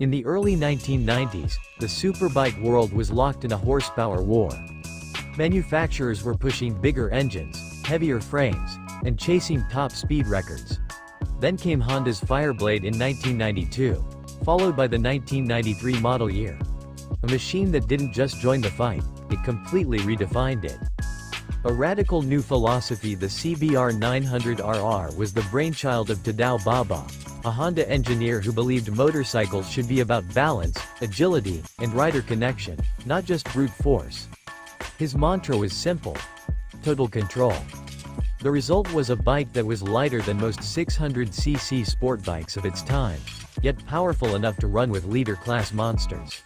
In the early 1990s, the superbike world was locked in a horsepower war. Manufacturers were pushing bigger engines, heavier frames, and chasing top speed records. Then came Honda's FIREBLADE in 1992, followed by the 1993 model year. A machine that didn't just join the fight, it completely redefined it. A radical new philosophy, the CBR 900RR was the brainchild of Tadao Baba, a Honda engineer who believed motorcycles should be about balance, agility, and rider connection, not just brute force. His mantra was simple: total control. The result was a bike that was lighter than most 600cc sport bikes of its time, yet powerful enough to run with leader-class monsters.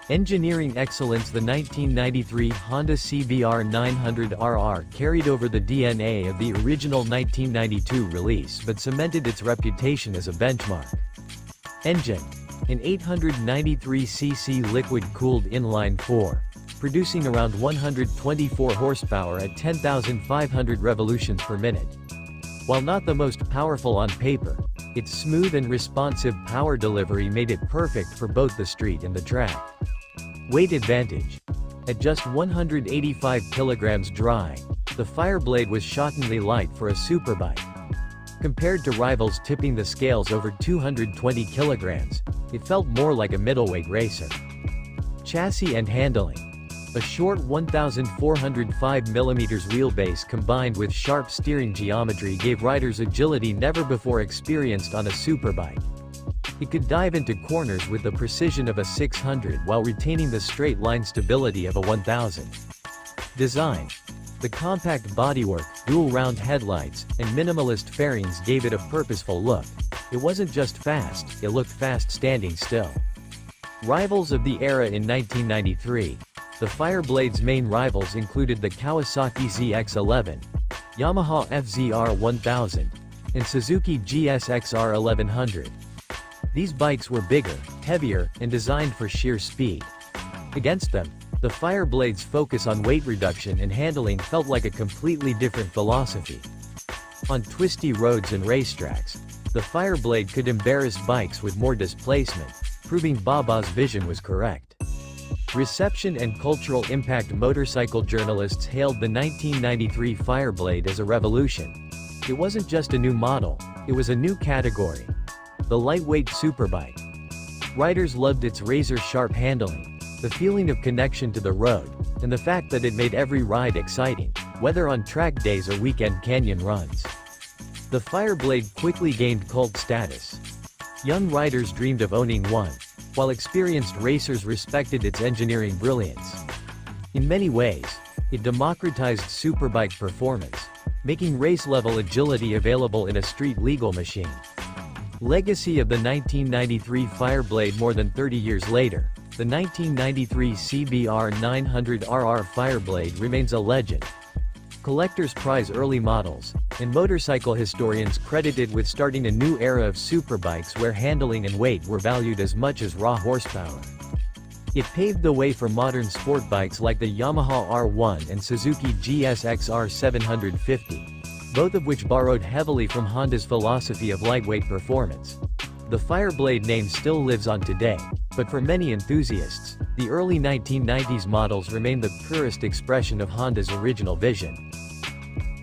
Engineering excellence. The 1993 Honda CBR 900RR carried over the DNA of the original 1992 release but cemented its reputation as a benchmark. Engine: an 893cc liquid-cooled inline-4, producing around 124 horsepower at 10,500 revolutions per minute. While not the most powerful on paper, its smooth and responsive power delivery made it perfect for both the street and the track. Weight advantage: at just 185 kilograms dry, the FIREBLADE was shockingly light for a superbike. Compared to rivals tipping the scales over 220 kilograms, it felt more like a middleweight racer. Chassis and handling: a short 1,405mm wheelbase combined with sharp steering geometry gave riders agility never before experienced on a superbike. It could dive into corners with the precision of a 600 while retaining the straight-line stability of a 1000. Design: the compact bodywork, dual-round headlights, and minimalist fairings gave it a purposeful look. It wasn't just fast, it looked fast standing still. Rivals of the era in 1993. The FIREBLADE's main rivals included the Kawasaki ZX-11, Yamaha FZR-1000, and Suzuki GSX-R-1100. These bikes were bigger, heavier, and designed for sheer speed. Against them, the FIREBLADE's focus on weight reduction and handling felt like a completely different philosophy. On twisty roads and racetracks, the FIREBLADE could embarrass bikes with more displacement, proving Baba's vision was correct. Reception and cultural impact: motorcycle journalists hailed the 1993 FIREBLADE as a revolution. It wasn't just a new model, it was a new category: the lightweight superbike. Riders loved its razor-sharp handling, the feeling of connection to the road, and the fact that it made every ride exciting, whether on track days or weekend canyon runs. The FIREBLADE quickly gained cult status. Young riders dreamed of owning one, while experienced racers respected its engineering brilliance. In many ways, it democratized superbike performance, making race-level agility available in a street-legal machine. Legacy of the 1993 FIREBLADE: more than 30 years later, the 1993 CBR 900RR FIREBLADE remains a legend. Collectors prize early models, and motorcycle historians credit it with starting a new era of superbikes where handling and weight were valued as much as raw horsepower. It paved the way for modern sport bikes like the Yamaha R1 and Suzuki GSX-R 750, both of which borrowed heavily from Honda's philosophy of lightweight performance. The FIREBLADE name still lives on today, but for many enthusiasts, the early 1990s models remain the purest expression of Honda's original vision.